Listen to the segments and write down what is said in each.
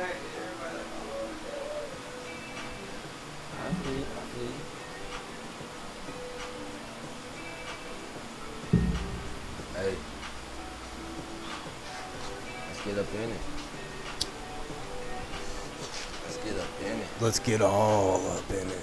I feel you, I feel you. Hey, let's get up in it. Let's get up in it. Let's get all up in it.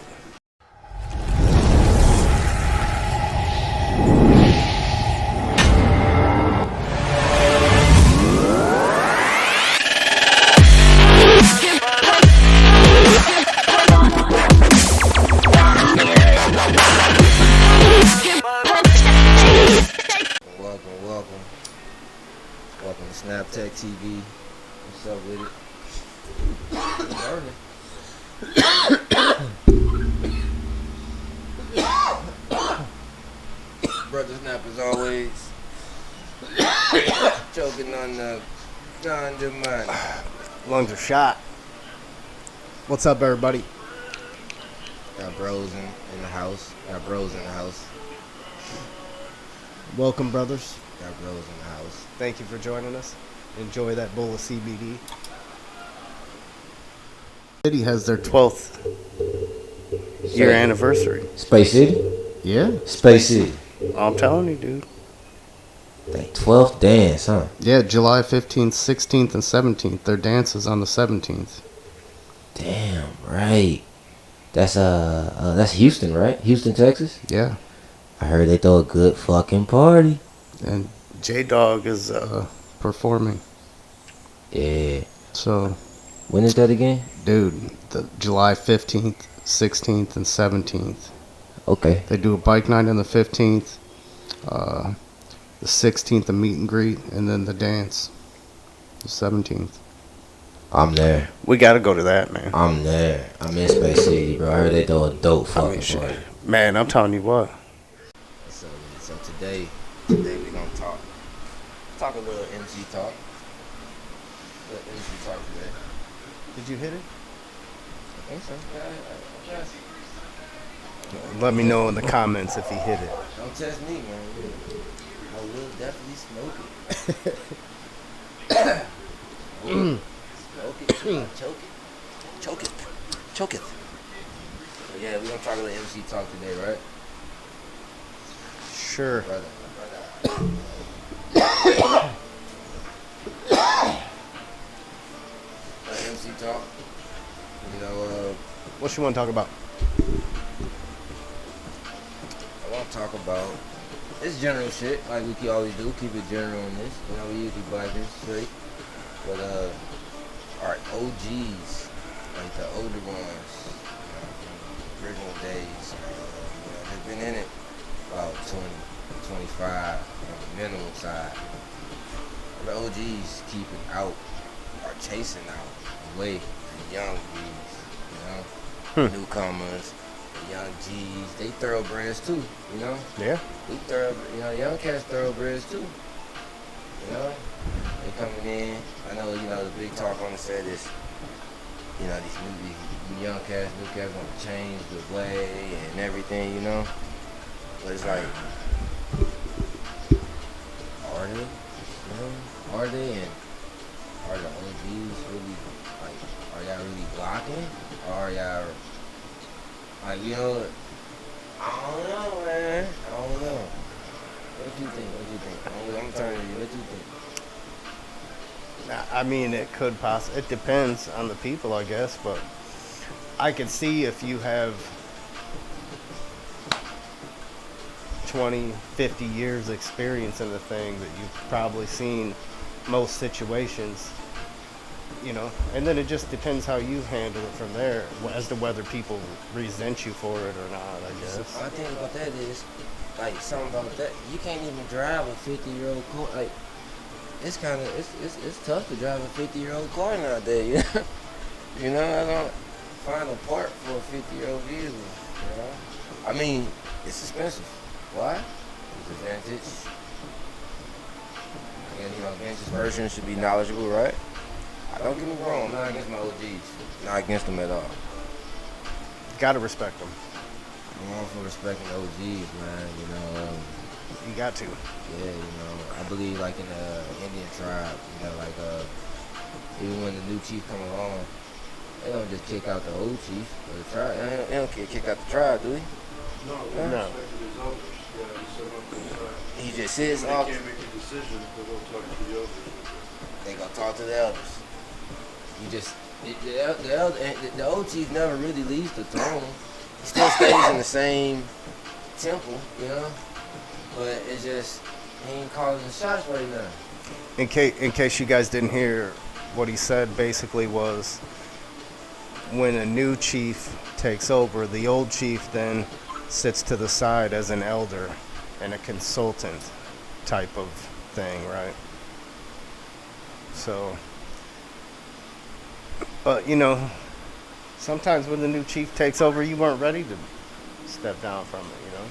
Welcome to SnapTekTv. What's up with it? Brother Snap as always. Choking on the money. Lungs are shot. What's up, everybody? Got bros in the house. Got bros in the house. Welcome, brothers. Got bros in the house. Thank you for joining us. Enjoy that bowl of CBD. City has their 12th year anniversary. Space City? Yeah. Space City. I'm telling you, dude. Like 12th dance, huh? Yeah, July 15th, 16th, and 17th. Their dance is on the 17th. Damn, right. That's Houston, right? Houston, Texas? Yeah. I heard they throw a good fucking party. And J-Dog is performing. Yeah. So, when is that again? dude, the July 15th, 16th, and 17th. Okay. They do a bike night on the 15th, the 16th a meet and greet, and then the dance, the 17th. I'm there. We got to go to that, man. I'm there. I'm in Space City, bro. I heard they throw a dope fucking party. Man, I'm telling you what. So today we gonna talk a little MC talk. Today. Did you hit it? I think so. Yeah, I Let me know in the comments if he hit it. don't test me, man. I will definitely smoke it. Choke it. So yeah, we gonna talk a little MC talk today, right? Sure. Brother. MC talk. You know, What you want to talk about? I want to talk about it's general shit, like we always do. Keep it general on this. You know, we usually blackers straight, but our OGs, like the older ones, you know, from original days, they've been in it about 20, 25 on the minimum side. The OGs keeping out or chasing out away the young G's, you know, newcomers, the young G's, they thoroughbreds too, you know. Yeah. Young cats thoroughbreds too, you know. They coming in. I know, the big talk on the set is, these young cats, new cats want to change the way and everything, you know. But it's like, are they? You know, are they? And are the OGs really, like, are y'all really blocking? Or are y'all, like, I don't know, man. I don't know. What do you think? I'm turning to you. What do you think? I mean, it could possibly. It depends on the people, I guess. But I could see if you have 20, 50 years experience in the thing that you've probably seen most situations, you know, and then it just depends how you handle it from there as to whether people resent you for it or not, I guess. My thing about that is, like, something about that, you can't even drive a 50-year-old car. Like, it's kind of, it's tough to drive a 50-year-old car nowadays, you know? I don't find a part for a 50-year-old vehicle, you know? I mean, it's expensive. Why? It's a vintage. And, vintage version should be knowledgeable, right? Don't get me wrong, I'm not against my OGs. Not against them at all. Gotta respect them. I'm all for respecting OGs, man, You got to. Yeah, I believe, like, in the Indian tribe, like, Even when the new chief come along, they don't just kick out the old chief or the tribe. They don't kick out the tribe, do we? No, No. no. His elders. Yeah, he set up to the side. He just sits They off. can't make a decision, but they'll talk to the elders. They gonna talk to the elders. You just the old chief never really leaves the throne. He still stays in the same temple, you know. But it's just he ain't calling the shots right now. In case you guys didn't hear, what he said basically was, when a new chief takes over, the old chief then sits to the side as an elder and a consultant type of thing, right? So, but you know, sometimes when the new chief takes over, you weren't ready to step down from it, you know?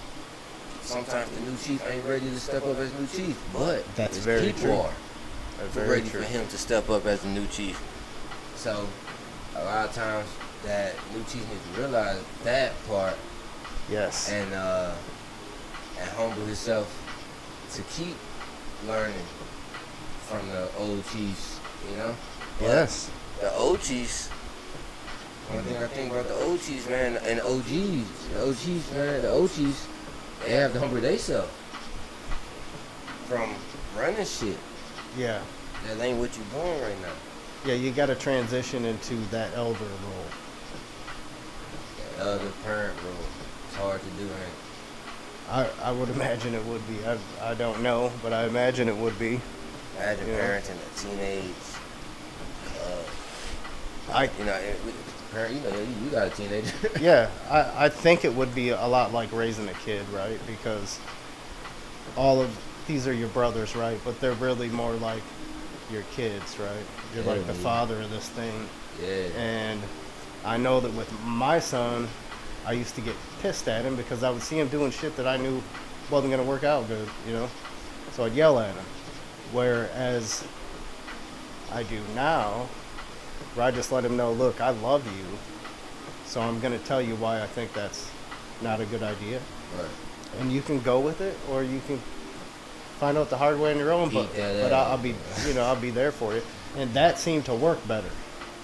Sometimes the new chief ain't ready to step up as new chief, but That's his very people true. are That's very ready true. for him to step up as the new chief. So a lot of times that new chief needs to realize that part Yes. and humble himself to keep learning from the old chiefs, you know? Yes. The old chiefs, one thing I think about the old chiefs, man, and the OGs, man, the old chiefs, they have to humble themselves from running shit. Yeah. That ain't what you doing right now. Yeah, you got to transition into that elder role. The other parent role, it's hard to do, ain't I would imagine it would be. I don't know, but I imagine it would be. it? Imagine Yeah. parenting a teenage, I you know, parent, you know, you got a teenager. Yeah, I think it would be a lot like raising a kid, right? Because all of these are your brothers, right? But they're really more like your kids, right? You're like the Yeah. father of this thing. Yeah. And I know that with my son, I used to get pissed at him because I would see him doing shit that I knew wasn't going to work out good, you know? So I'd yell at him. Whereas I do now, where I just let him know, look, I love you, so I'm going to tell you why I think that's not a good idea. Right. And you can go with it, or you can find out the hard way on your own, but I'll be, I'll be there for you. And that seemed to work better.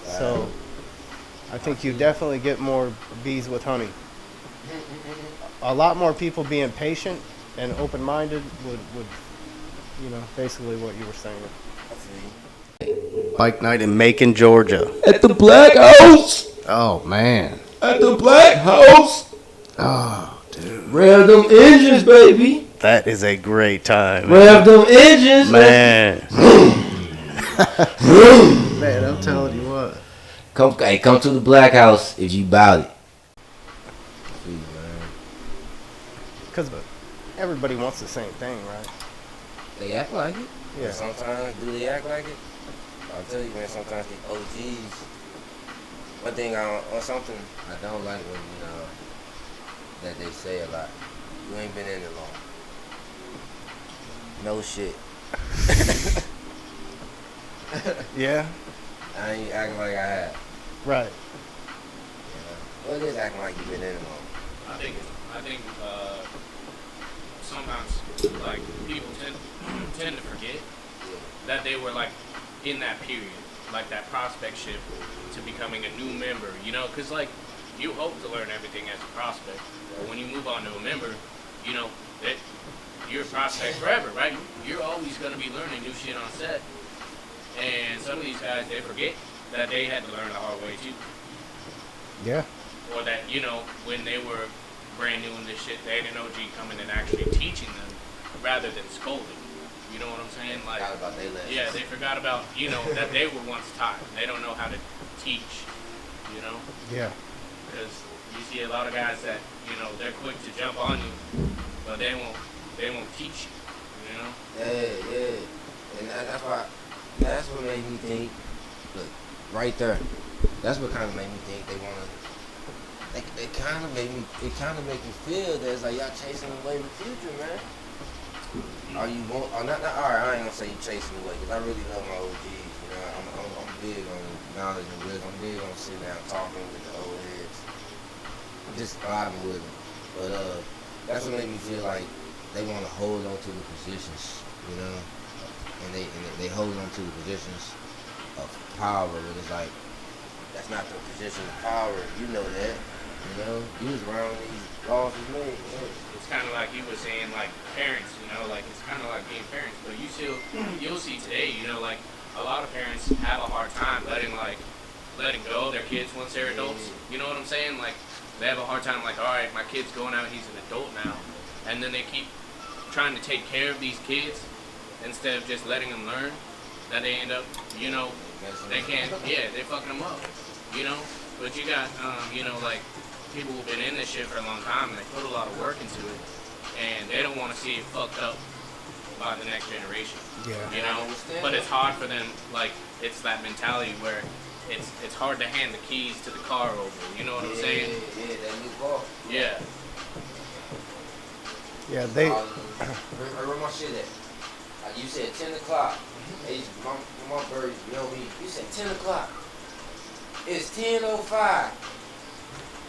So I think you definitely get more bees with honey. A lot more people being patient and open-minded would basically what you were saying. Bike night in Macon, Georgia. At the Black House! Oh, man. At the Black House! Oh, dude. Rev them engines, baby! That is a great time. Rev them engines! Man. Man, I'm telling you what. Come to the Black House if you bout it. Because everybody wants the same thing, right? They act like it. Yeah. Sometimes, do they act like it? I'll tell you, man, sometimes the OGs, one thing or something I don't like when, that they say a lot. You ain't been in it long. No shit. Yeah. I ain't acting like I have. Right. Well, it is acting like you've been in it long. I think sometimes like people tend to forget that they were like in that period, like that prospect shift to becoming a new member, because like you hope to learn everything as a prospect, but when you move on to a member, that you're a prospect forever, right? You're always going to be learning new shit on set, and some of these guys, they forget that they had to learn the hard way too. Yeah. Or that, when they were brand new in this shit, they had an OG coming and actually teaching them rather than scolding. You know what I'm saying? Like, Forgot about they lessons. yeah, they forgot about, that they were once taught. They don't know how to teach, Yeah. because you see a lot of guys that, they're quick to jump on you, but they won't teach you, Yeah. And that's what made me think, look, right there, that's what kind of made me think they want to, it kind of make me feel that it's like y'all chasing away the future, man. Are you going? Not. All right, I ain't gonna say you chasing away because I really love my OGs. I'm big on knowledge and wisdom. I'm big on sitting down talking with the old heads, just vibing with them. But that's what made me feel like they want to hold on to the positions, and they hold on to the positions, of power, but it's like that's not the position of power. You know that. You know, you was around when these laws was made. Yeah. It's kind of like you were saying, like parents, you know, like it's kind of like being parents. But you'll see today, you know, like a lot of parents have a hard time letting go of their kids once they're adults. You know what I'm saying? Like they have a hard time, like, all right, my kid's going out, he's an adult now, and then they keep trying to take care of these kids instead of just letting them learn. That they end up, you know, they can't, yeah, they're fucking them up, you know. But you got, you know, like people who've been in this shit for a long time and they put a lot of work into it, and they don't want to see it fucked up by the next generation. Yeah. You know, but it's hard for them. Like it's that mentality where it's hard to hand the keys to the car over. You know what I'm saying? Yeah, that new car. Yeah. Yeah, they. Where my shit at? You said 10 o'clock. Hey, my birds, you know me. You said 10 o'clock. It's 10:05.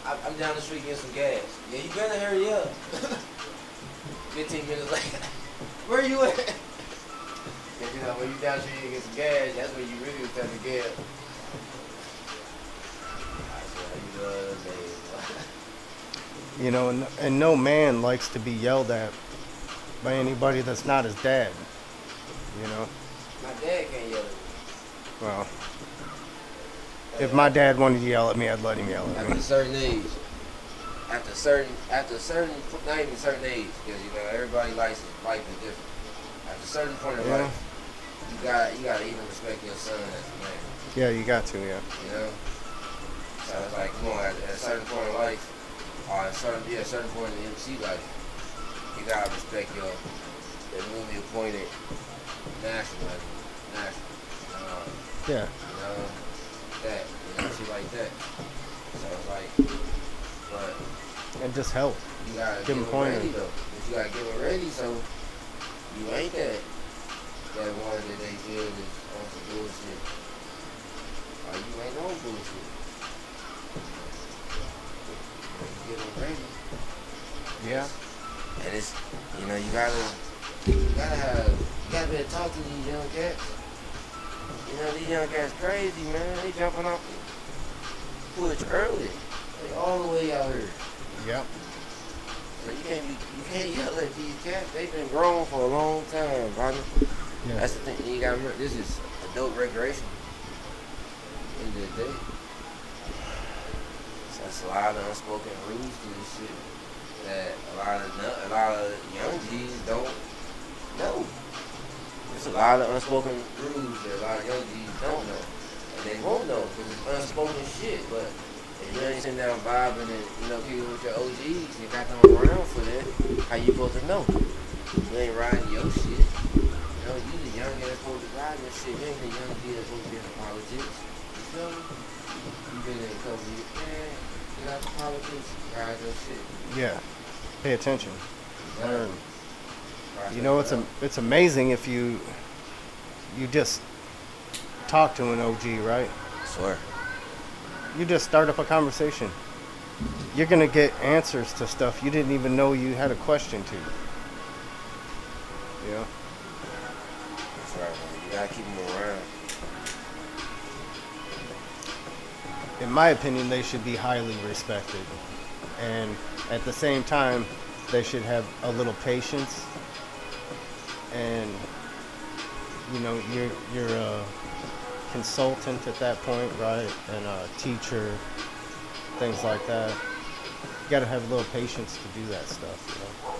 I'm down the street getting some gas. Yeah, you better hurry up. 15 minutes later. Where you at? Cause you know, when you down the street to get some gas, that's when you really was telling the gas. You know, and no man likes to be yelled at by anybody that's not his dad. You know? My dad can't yell at me. Well, if my dad wanted to yell at me, I'd let him yell at After me. a certain age. After a certain, not even a certain age, because, you know, everybody's life is different. After a certain point in life, you gotta even respect your son as a man. Yeah, you got to, yeah. You know? So it's like, come on, at a certain point in life, or at a certain point in the MC life, you gotta respect the newly appointed national. Yeah. You know, that, you know, shit like that. So it's like, but And just help. you gotta Give get 'em them ready pointers. though. But you gotta get them ready so you ain't that one that they feel is on some bullshit. Or you ain't on bullshit. Get them ready. Yeah. And it's, you know, you gotta be able to talk to these young cats. You know, these young cats crazy, man. They jumping off the push early. They all the way out here. Yep. So you can't yell at these cats. They've been grown for a long time, brother. Yeah. That's the thing. You gotta remember, this is adult recreation. End of the day. So that's a lot of unspoken rules to this shit that a lot of young G's don't know. There's a lot of unspoken rules that a lot of young G's don't know. And they won't know because it's unspoken shit. But if you ain't sitting down vibing and, you know, kicking with your OGs, you got them around for that, how you supposed to know? You ain't riding your shit. You know, you the young that's supposed to ride your shit. You ain't the young G that's supposed to be in politics. You feel me? You been in a couple years, man, get out the politics, ride your shit. Yeah. Pay attention. Learn. Ride You know, your shit. it's amazing if you just talk to an OG, right? I swear. You just start up a conversation. You're gonna get answers to stuff you didn't even know you had a question to. You know? That's right, man. You gotta keep them around. In my opinion, they should be highly respected, and at the same time, they should have a little patience. And you know, you're a consultant at that point, right? And a teacher, things like that. You gotta have a little patience to do that stuff, you know?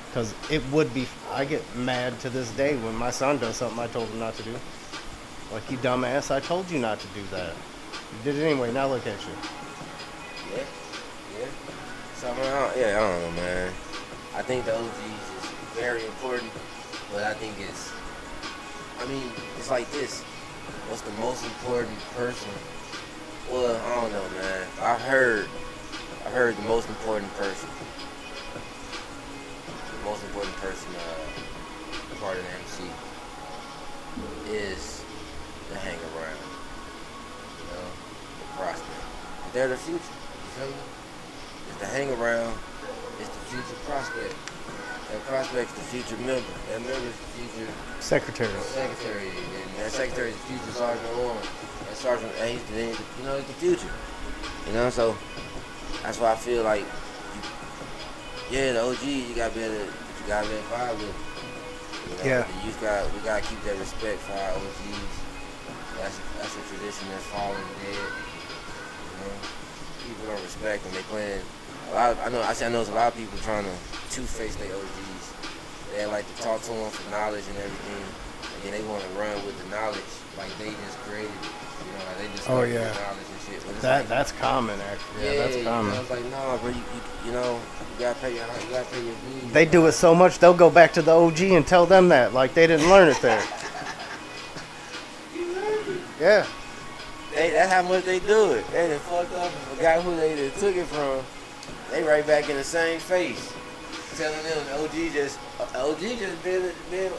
Because it would be, I get mad to this day when my son does something I told him not to do. Like, you dumbass, I told you not to do that. You did it anyway, now look at you. Yeah. So, I don't know, man. I think the OGs is very important, but I think it's like this. What's the most important person? Well, I don't know, man. I heard the most important person. The most important person, part of the MC, is the hang around. You know, the prospect. They're the future. You feel me? It's the hang around. It's the future prospect. That prospect's the future member. That member's the future Secretary. secretary. And that secretary's the future sergeant on. That sergeant, he's the future. So that's why I feel like, the OG, you gotta be able to, but you gotta let fire with it. Yeah. The youth we gotta keep that respect for our OGs. That's a tradition that's falling dead. People don't respect them. They playing. I know there's a lot of people trying to two-face their OGs. They like to talk to them for knowledge and everything, and then they want to run with the knowledge like they just created it. Like they just Oh, yeah. knowledge and shit. But That's common, actually. Yeah, that's common. It's like, nah, bro, you gotta pay your dues. They do it so much, they'll go back to the OG and tell them that, like they didn't learn it there. Yeah. That's how much they do it. They done fucked up and forgot who they done took it from. They right back in the same face, telling them the OG just being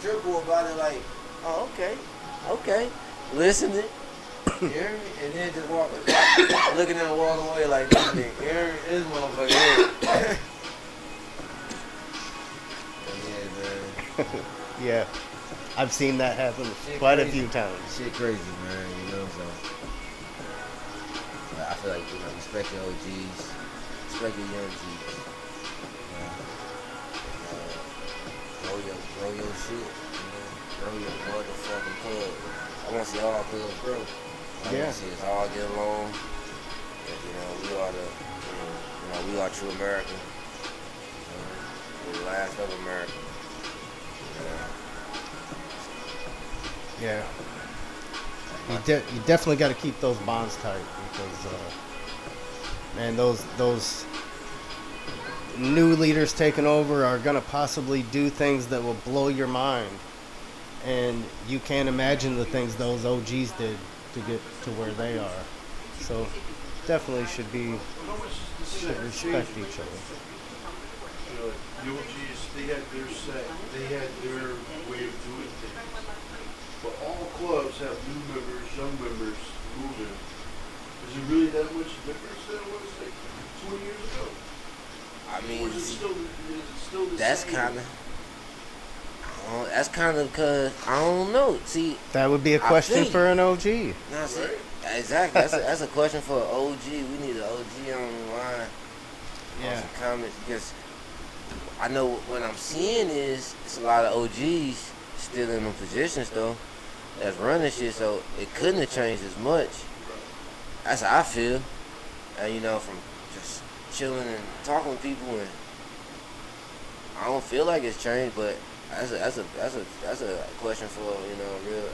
triple about it. Like, oh, okay, listening, you hear me? And then just looking at them walk away like this nigga, you hear me? This motherfucker here. Yeah, man. Yeah. I've seen that happen Shit quite crazy. a few times. Shit crazy, man. So I feel like respect your OGs, respect your young G's. Grow your shit. Grow your motherfucking club. I want to see all clubs grow. I want to see us all get along. We are true American. We're the last of America. Yeah. You definitely got to keep those bonds tight because, man, those new leaders taking over are gonna possibly do things that will blow your mind, and you can't imagine the things those OGs did to get to where they are. So, definitely should respect each other. The OGs, they had their say. They had their way of doing things. But all clubs have new members, young members moving. Is it really that much difference than it was like 20 years ago? I mean, Or is it still the that's same? kind of because I don't know. See, That would be a question for an OG. nah, see, exactly. That's a question for an OG. We need an OG on the line. Yeah. Some comments because I know what I'm seeing is it's a lot of OGs still in them positions though that's running shit. So it couldn't have changed as much. That's how I feel. And from just chilling and talking to people, and I don't feel like it's changed, but that's a question for a real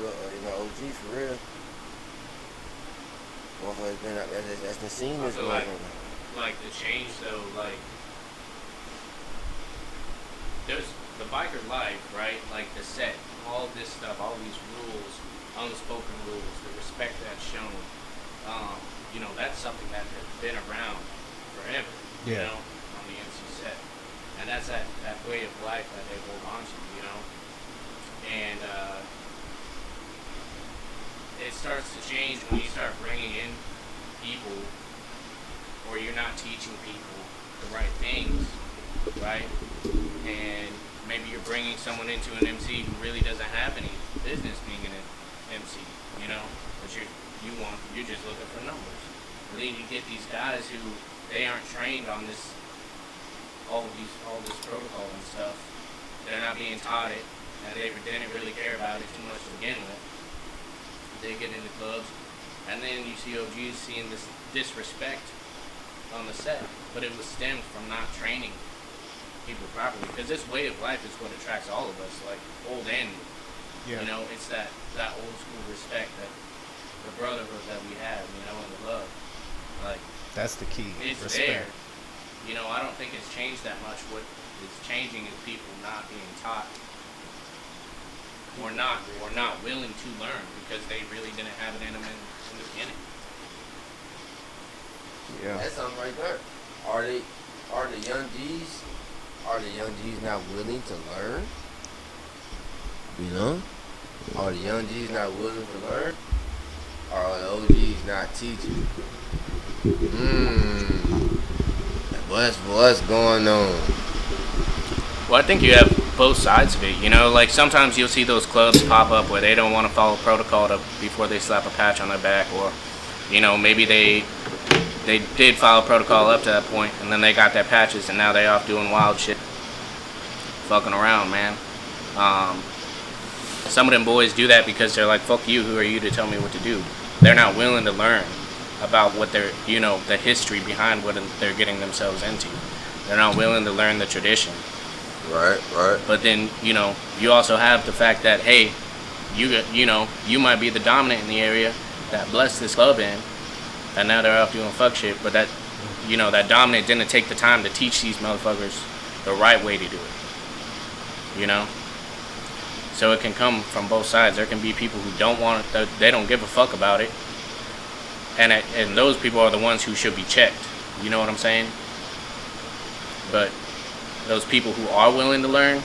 OG for real. Motherfuckers that's been seen this Also, motherfucker. like the change though, like there's the biker life, right? Like the set, all of this stuff, all these rules, unspoken rules, the respect that's shown. That's something that has been around forever. Yeah. On the MC set, and that's that way of life that they hold on to. And it starts to change when you start bringing in people, or you're not teaching people the right things, right? And maybe you're bringing someone into an MC who really doesn't have any business being an MC, but you're just looking for numbers. And then you get these guys who they aren't trained on all this protocol and stuff. They're not being taught it, and they didn't really care about it too much to begin with. They get into clubs, and then you see OGs seeing this disrespect on the set, but it was stemmed from not training people properly, because this way of life is what attracts all of us, like old and new. It's that old school respect, that the brotherhood that we have, and the love. Like, That's the key. it's Respect. there. I don't think it's changed that much. What is changing is people not being taught, or not willing to learn, because they really didn't have it in them in the beginning. Yeah. That's something right there. Are the young G's not willing to learn? Are the young G's not willing to learn? Or are the OGs not teaching? What's going on? Well, I think you have both sides of it. You know, like sometimes you'll see those clubs pop up where they don't want to follow protocol before they slap a patch on their back, or, you know, maybe they did follow protocol up to that point, and then they got their patches, and now they off doing wild shit, fucking around, man. Some of them boys do that because they're like, fuck you, who are you to tell me what to do? They're not willing to learn about what they're, you know, the history behind what they're getting themselves into. They're not willing to learn the tradition. Right. But then, you know, you also have the fact that, hey, you know, you might be the dominant in the area that blessed this club in, and now they're off doing fuck shit, but that, you know, that dominant didn't take the time to teach these motherfuckers the right way to do it. You know? So it can come from both sides. There can be people who don't want it, they don't give a fuck about it, and those people are the ones who should be checked. You know what I'm saying? But those people who are willing to learn,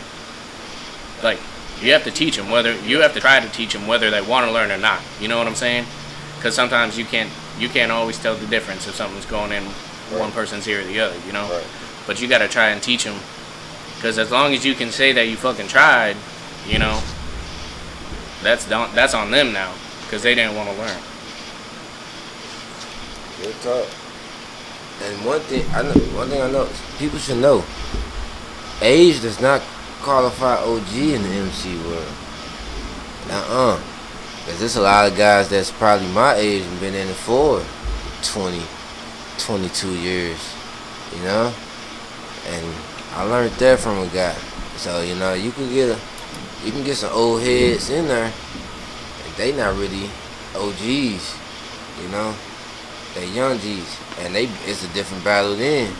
like, you have to teach them, you have to try to teach them whether they want to learn or not. You know what I'm saying? Because sometimes you can't always tell the difference if something's going in one person's ear or the other, you know? Right. But you got to try and teach them, because as long as you can say that you fucking tried, you know, that's on them now, because they didn't want to learn. Good talk. And one thing I know, people should know, age does not qualify OG in the MC world. Because there's a lot of guys that's probably my age and been in it for 20, 22 years, you know? And I learned that from a guy. So, you know, you can get some old heads in there, and they not really OGs, you know? They young G's, and it's a different battle then,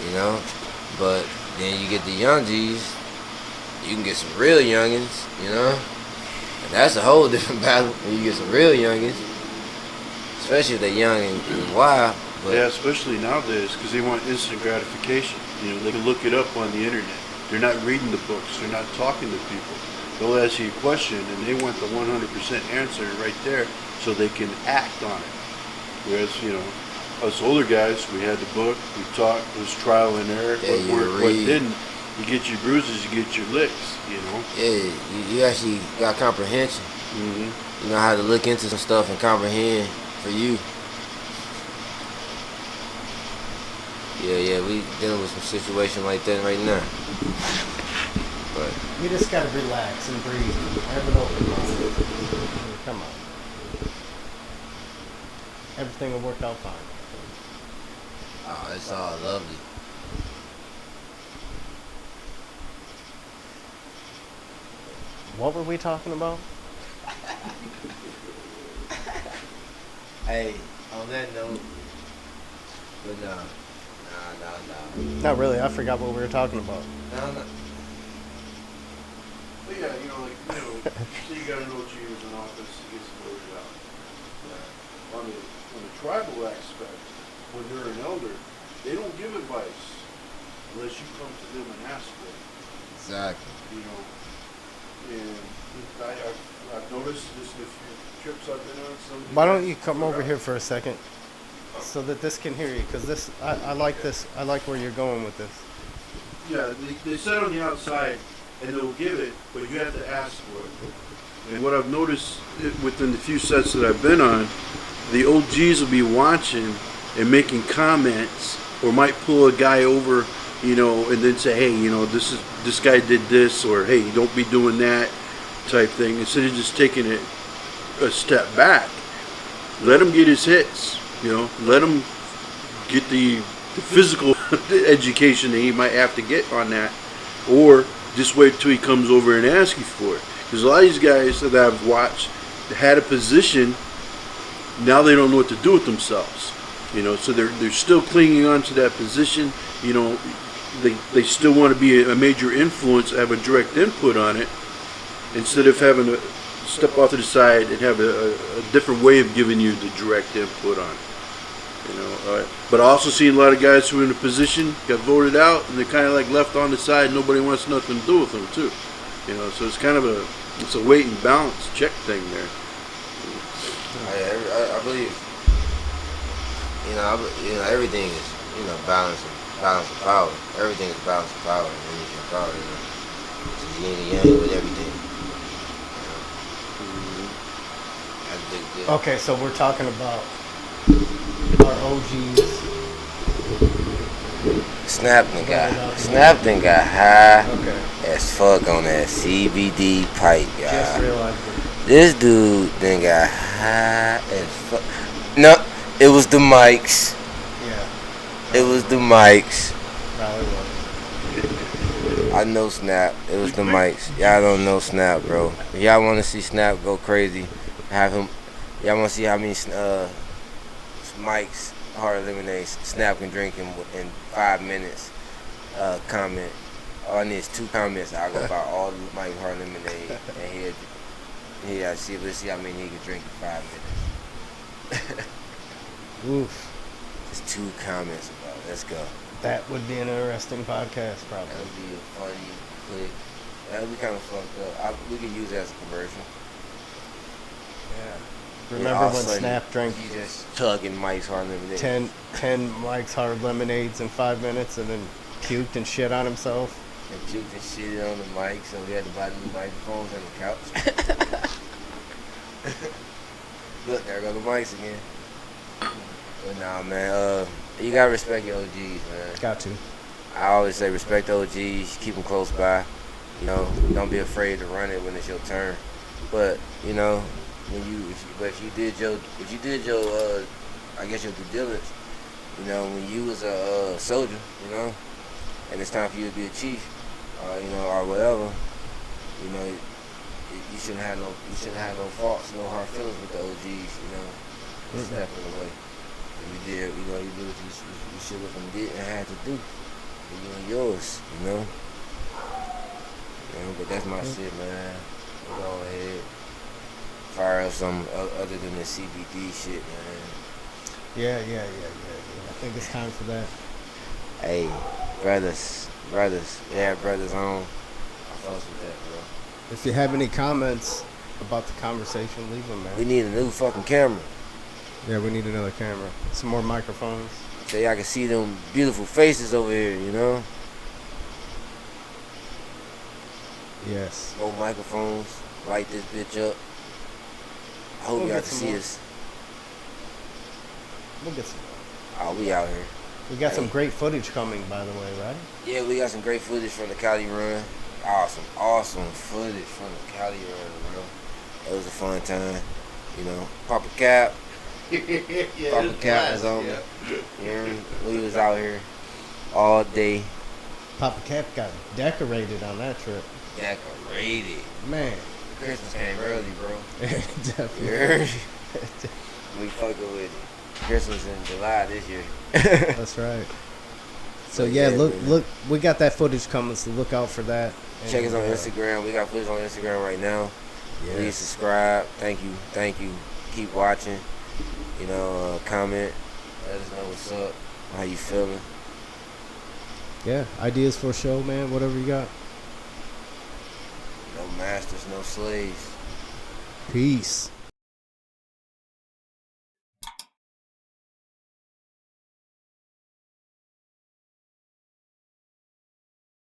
you know? But then you get the young G's, you can get some real youngins, you know? And that's a whole different battle when you get some real youngins, especially if they're young and wild. But Yeah, especially nowadays, because they want instant gratification. You know, they can look it up on the internet. They're not reading the books. They're not talking to people. They'll ask you a question, and they want the 100% answer right there so they can act on it. Whereas, you know, us older guys, we had the book, we talked, it was trial and error. Yeah, What you worked, what read. didn't. You get your bruises, you get your licks, you know. yeah, you actually got comprehension. Mm-hmm. You know how to look into some stuff and comprehend for you. Yeah, we dealing with some situation like that right now. But You just gotta relax and breathe. Have an open mind. Come on. Everything will work out fine. oh, it's all lovely. What were we talking about? Hey, on that note, but no. Not really. I forgot what we were talking about. No. But yeah, you know, like, you know, say you got an OG who's in office, he gets voted out. On the tribal aspect, when they're an elder, they don't give advice unless you come to them and ask for it. Exactly. You know, and I've noticed this in a few trips I've been on. Why don't you come over here for a second, so that this can hear you? Because this, I like this. I like where you're going with this. Yeah, they sit on the outside and they'll give it, but you have to ask for it. And what I've noticed within the few sets that I've been on, the OGs will be watching and making comments, or might pull a guy over, you know, and then say, hey, you know, this guy did this, or hey, don't be doing that type thing, instead of just taking it a step back. Let him get his hits, you know, let him get the physical education that he might have to get on that, or just wait till he comes over and asks you for it. Because a lot of these guys that I've watched had a position, now they don't know what to do with themselves, you know, so they're still clinging on to that position, you know, they still want to be a major influence, have a direct input on it, instead of having to step off to the side and have a different way of giving you the direct input on it. You know, but I also seen a lot of guys who are in a position, got voted out, and they're kind of like left on the side. Nobody wants nothing to do with them too. You know, so it's kind of a weight and balance check thing there. I believe, you know, everything is, you know, balancing. balance of power. Everything is balance of power. When you drink power, you know. It's yin and yang with everything. That's big deal. Okay, so we're talking about our OGs. Snap then got high Okay. as fuck on that CBD pipe, Just y'all. realized it. This dude then got high as fuck. No, it was the mics. Yeah. It was the mics. Probably was. I know Snap. It was the mics. Y'all don't know Snap, bro. If y'all want to see Snap go crazy, have him. Y'all want to see how many mics, hard lemonade, Snap can drink in 5 minutes. Comment. All I need is 2 comments. I'll go buy all the Mike hard lemonade, and let's see how many he can drink in 5 minutes. Oof. Just 2 comments about it. Let's go. That would be an interesting podcast, That probably. would be a funny clip. That would be kind of fucked up. We could use that as a conversion. Yeah. And Remember all of a when sudden, Snap drank you just chugging Mike's hard lemonade. 10 Mike's hard lemonades in 5 minutes and then puked and shit on himself? And puked and shit on the mic, so we had to buy new microphones on the couch. Look, there go the mics again. But nah, man, you gotta respect your OGs, man. Got to. I always say respect the OGs, keep them close by. You know, don't be afraid to run it when it's your turn. But you know, if you did your I guess your due diligence. You know, when you was a soldier, you know, and it's time for you to be a chief, you know, or whatever, you know, you shouldn't have no faults, no hard feelings with the OGs, you know. Step in the way. You did what you should have did and had to do. You and yours, you know. But that's my shit, man. Go ahead. Fire up some other than the CBD shit, man. Yeah. I think it's time for that. Hey, brothers. Yeah, brothers on. I fucks with that, bro. If you have any comments about the conversation, leave them, man. We need a new fucking camera. Yeah, we need another camera. Some more microphones. So y'all can see them beautiful faces over here, you know? Yes. More microphones. Light this bitch up. I hope We'll y'all get can some see more. us. We'll get some. Oh, we out here. We got some Hey. great footage coming, by the way, right? Yeah, we got some great footage from the Cali run. Awesome footage from the Cali run, bro. It was a fun time. You know, Papa Cap. Papa Cap was on me. You know, we was out here all day. Papa Cap got decorated on that trip. Decorated. Man. Christmas came early, bro. You Definitely. heard? We fucking with it. Christmas in July this year. That's right. So yeah, Yeah, man. look, we got that footage coming, so look out for that. Check us on And, Instagram. We got footage on Instagram right now. Please Yes. subscribe. Thank you. Keep watching. You know, comment. Let us know what's up. How you feeling? Yeah, ideas for a show, man. Whatever you got. No masters, no slaves. Peace.